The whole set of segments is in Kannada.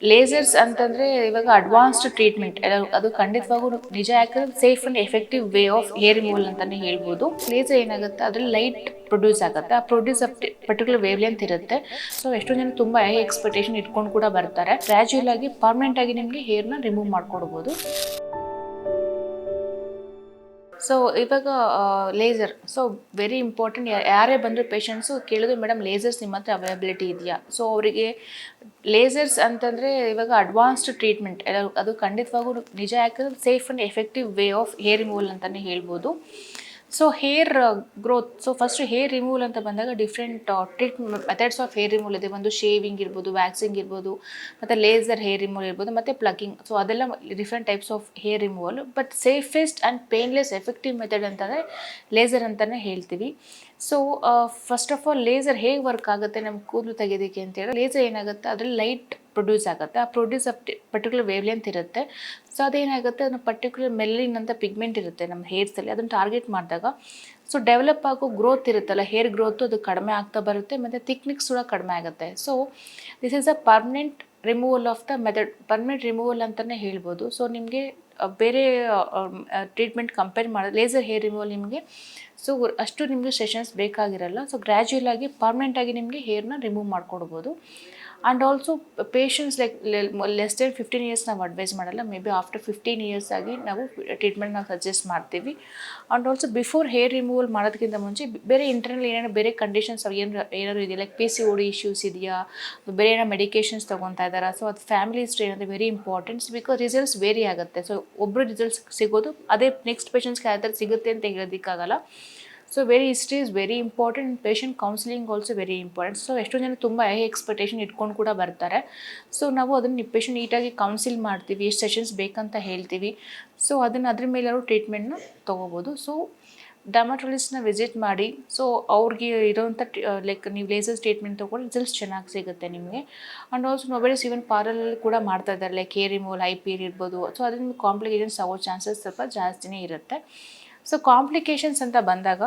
ಲೇಸರ್ಸ್ ಅಂತಂದರೆ ಇವಾಗ ಅಡ್ವಾನ್ಸ್ಡ್ ಟ್ರೀಟ್ಮೆಂಟ್ ಅದು ಖಂಡಿತವಾಗೂ ನಿಜ. ಯಾಕಂದ್ರೆ safe and effective way of hair removal ಅಂತಲೇ ಹೇಳ್ಬೋದು. ಲೇಸರ್ ಏನಾಗುತ್ತೆ ಅದರಲ್ಲಿ ಲೈಟ್ ಪ್ರೊಡ್ಯೂಸ್ ಆಗುತ್ತೆ. ಆ ಪ್ರೊಡ್ಯೂಸ್ ಪರ್ಟಿಕ್ಯುಲರ್ ವೇವ್ ಲೆಂತ್ ಇರುತ್ತೆ. ಸೊ ಎಷ್ಟೋ ಜನ ತುಂಬ ಹೈ ಎಕ್ಸ್ಪೆಕ್ಟೇಷನ್ ಇಟ್ಕೊಂಡು ಕೂಡ ಬರ್ತಾರೆ. ಗ್ರ್ಯಾಜುಯಲ್ ಆಗಿ ಪರ್ಮನೆಂಟ್ ಆಗಿ ನಿಮಗೆ ಹೇರ್ನ ರಿಮೂವ್ ಮಾಡ್ಕೊಡ್ಬೋದು. ಸೊ ಇವಾಗ ಲೇಸರ್ ವೆರಿ ಇಂಪಾರ್ಟೆಂಟ್. ಯಾರೇ ಬಂದರೂ ಪೇಷಂಟ್ಸು ಕೇಳಿದ್ರು, ಮೇಡಮ್ ಲೇಸರ್ಸ್ ನಿಮ್ಮ ಹತ್ರ ಅವೈಲಬಿಲಿಟಿ ಇದೆಯಾ? ಸೊ ಅವರಿಗೆ ಲೇಸರ್ಸ್ ಅಂತಂದರೆ ಇವಾಗ ಅಡ್ವಾನ್ಸ್ಡ್ ಟ್ರೀಟ್ಮೆಂಟ್ ಅದು ಖಂಡಿತವಾಗೂ ನಿಜ. ಯಾಕಂದ್ರೆ safe and effective way of hair removal ಅಂತಲೇ ಹೇಳ್ಬೋದು. So hair growth, first hair removal ಅಂತ ಬಂದಾಗ different treatment methods of hair removal ಇದೆ. ಒಂದು ಶೇವಿಂಗ್ ಇರ್ಬೋದು, ವ್ಯಾಕ್ಸಿಂಗ್ ಇರ್ಬೋದು, ಮತ್ತು ಲೇಸರ್ ಹೇರ್ ರಿಮೂವಲ್ ಇರ್ಬೋದು, ಮತ್ತು ಪ್ಲಗ್ಗಿಂಗ್. ಸೊ ಅದೆಲ್ಲ different types of hair removal. But safest and painless effective method ಅಂತಂದರೆ ಲೇಸರ್ ಅಂತಲೇ ಹೇಳ್ತೀವಿ. So first of all laser ಹೇಗೆ ವರ್ಕ್ ಆಗುತ್ತೆ ನಮ್ಮ ಕೂದಲು ತೆಗೆಯೋದಕ್ಕೆ ಅಂತೇಳಿ, ಲೇಸರ್ ಏನಾಗುತ್ತೆ ಅದರಲ್ಲಿ ಲೈಟ್ ಪ್ರೊಡ್ಯೂಸ್ ಆಗುತ್ತೆ. ಆ ಪ್ರೊಡ್ಯೂಸ್ ಪರ್ಟಿಕ್ಯುಲರ್ ವೇವ್ ಲೆಂತ್ ಇರುತ್ತೆ. ಸೊ ಅದೇನಾಗುತ್ತೆ, ಅದನ್ನು ಪರ್ಟಿಕ್ಯುಲರ್ ಮೆಲ್ಲಿನ್ ಅಂತ ಪಿಗ್ಮೆಂಟ್ ಇರುತ್ತೆ ನಮ್ಮ ಹೇರ್ಸಲ್ಲಿ. ಅದನ್ನು ಟಾರ್ಗೆಟ್ ಮಾಡಿದಾಗ ಸೊ ಡೆವಲಪ್ ಆಗೋ ಗ್ರೋತ್ ಇರುತ್ತಲ್ಲ, ಹೇರ್ ಗ್ರೋತು ಅದು ಕಡಿಮೆ ಆಗ್ತಾ ಬರುತ್ತೆ, ಮತ್ತು ಥಿಕ್ನೆಸ್ ಕೂಡ ಕಡಿಮೆ ಆಗುತ್ತೆ. So this is a permanent removal of the method. Permanent removal ಅಂತಲೇ ಹೇಳ್ಬೋದು. ಸೊ ನಿಮಗೆ ಬೇರೆ ಟ್ರೀಟ್ಮೆಂಟ್ ಕಂಪೇರ್ ಮಾಡಿದ್ರೆ ಲೇಸರ್ ಹೇರ್ ರಿಮೂವಲ್ ನಿಮಗೆ ಸೊ ಅಷ್ಟು ನಿಮಗೆ ಸೆಷನ್ಸ್ ಬೇಕಾಗಿರಲ್ಲ. ಸೊ ಗ್ರ್ಯಾಜುಯಲ್ ಆಗಿ ಪರ್ಮನೆಂಟಾಗಿ ನಿಮಗೆ ಹೇರ್ನ ರಿಮೂವ್ ಮಾಡ್ಕೊಡ್ಬೋದು. And also patients less than 15 years ನಾವು ಅಡ್ವೈಸ್ ಮಾಡಲ್ಲ. ಮೇ ಬಿ ಆಫ್ಟರ್ 15 ಇಯರ್ಸ್ ಆಗಿ ನಾವು ಟ್ರೀಟ್ಮೆಂಟ್ ನಾವು ಸಜೆಸ್ಟ್ ಮಾಡ್ತೀವಿ. And also before hair removal ಮಾಡೋದಕ್ಕಿಂತ ಮುಂಚೆ ಬೇರೆ ಇಂಟರ್ನಲ್ ಏನೇನೋ ಬೇರೆ ಕಂಡೀಷನ್ಸ್ ಏನಾದ್ರು ಇದೆಯಾ, ಲೈಕ್ PCOD ಇಶ್ಯೂಸ್ ಇದೆಯಾ, ಬೇರೆ ಏನೋ ಮೆಡಿಕೇಷನ್ಸ್ ತೊಗೊತಾ ಇದ್ದಾರಾ. ಸೊ ಅದು ಫ್ಯಾಮಿಲಿ ಹಿಸ್ಟ್ರಿ ಅಂದರೆ very importants. Because results vary ಆಗುತ್ತೆ. ಸೊ ಒಬ್ಬರು ರಿಸಲ್ಟ್ಸ್ ಸಿಗೋದು ಅದೇ ನೆಕ್ಸ್ಟ್ ಪೇಷಂಟ್ಸ್ಗೆ ಯಾವ ಥರ ಸಿಗುತ್ತೆ ಅಂತ ಹೇಳೋದಕ್ಕಾಗಲ್ಲ. So very history is very important. Patient counselling also very important. So ಎಷ್ಟೋ ಜನ ತುಂಬ ಹೈ ಎಕ್ಸ್ಪೆಕ್ಟೇಷನ್ ಇಟ್ಕೊಂಡು ಕೂಡ ಬರ್ತಾರೆ. ಸೊ ನಾವು ಅದನ್ನು ಪೇಷಂಟ್ ನೀಟಾಗಿ ಕೌನ್ಸಿಲ್ ಮಾಡ್ತೀವಿ, ಎಷ್ಟು ಸೆಷನ್ಸ್ ಬೇಕಂತ ಹೇಳ್ತೀವಿ. ಸೊ ಅದ್ರ ಮೇಲೆ ಅವರು ಟ್ರೀಟ್ಮೆಂಟ್ನ ತೊಗೋಬೋದು. ಸೊ ಡರ್ಮಟಾಲಜಿಸ್ಟ್ನ ವಿಸಿಟ್ ಮಾಡಿ. ಸೊ ಅವ್ರಿಗೆ ಇರೋವಂಥ ಲೈಕ್ ನೀವು ಲೇಸರ್ ಟ್ರೀಟ್ಮೆಂಟ್ ತೊಗೊಂಡು ರಿಸಲ್ಟ್ಸ್ ಚೆನ್ನಾಗಿ ಸಿಗುತ್ತೆ ನಿಮಗೆ. ಆ್ಯಂಡ್ ಆಲ್ಸೋ ಮೊಬೈಲ್ಸ್ ಈವನ್ ಪಾರ್ಲರಲ್ಲಿ ಕೂಡ ಮಾಡ್ತಾ ಇದ್ದಾರೆ, ಲೈಕ್ ಹೇರ್ ರಿಮೂವಲ್, IP ಇರ್ಬೋದು. ಸೊ ಅದರಿಂದ ಕಾಂಪ್ಲಿಕೇಶನ್ಸ್ ಆಗೋ ಚಾನ್ಸಸ್ ಸ್ವಲ್ಪ ಜಾಸ್ತಿನೇ ಇರುತ್ತೆ. ಸೊ ಕಾಂಪ್ಲಿಕೇಶನ್ಸ್ ಅಂತ ಬಂದಾಗ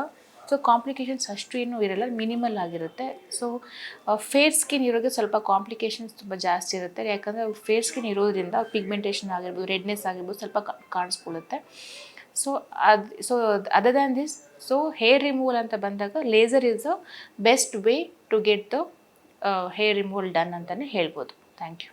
ಕಾಂಪ್ಲಿಕೇಶನ್ಸ್ ಅಷ್ಟು ಏನೂ ಇರಲ್ಲ, ಮಿನಿಮಲ್ ಆಗಿರುತ್ತೆ. ಸೊ ಫೇರ್ ಸ್ಕಿನ್ ಇರೋರಿಗೆ ಸ್ವಲ್ಪ ಕಾಂಪ್ಲಿಕೇಶನ್ಸ್ ತುಂಬ ಜಾಸ್ತಿ ಇರುತ್ತೆ. ಯಾಕಂದರೆ ಫೇರ್ ಸ್ಕಿನ್ ಇರೋದ್ರಿಂದ ಪಿಗ್ಮೆಂಟೇಷನ್ ಆಗಿರ್ಬೋದು, ರೆಡ್ನೆಸ್ ಆಗಿರ್ಬೋದು ಸ್ವಲ್ಪ ಕಾಣಿಸ್ಕೊಳ್ಳುತ್ತೆ. So other than this, so hair removal ಅಂತ ಬಂದಾಗ laser is a best way to get the hair removal done ಅಂತಲೇ ಹೇಳ್ಬೋದು. Thank you.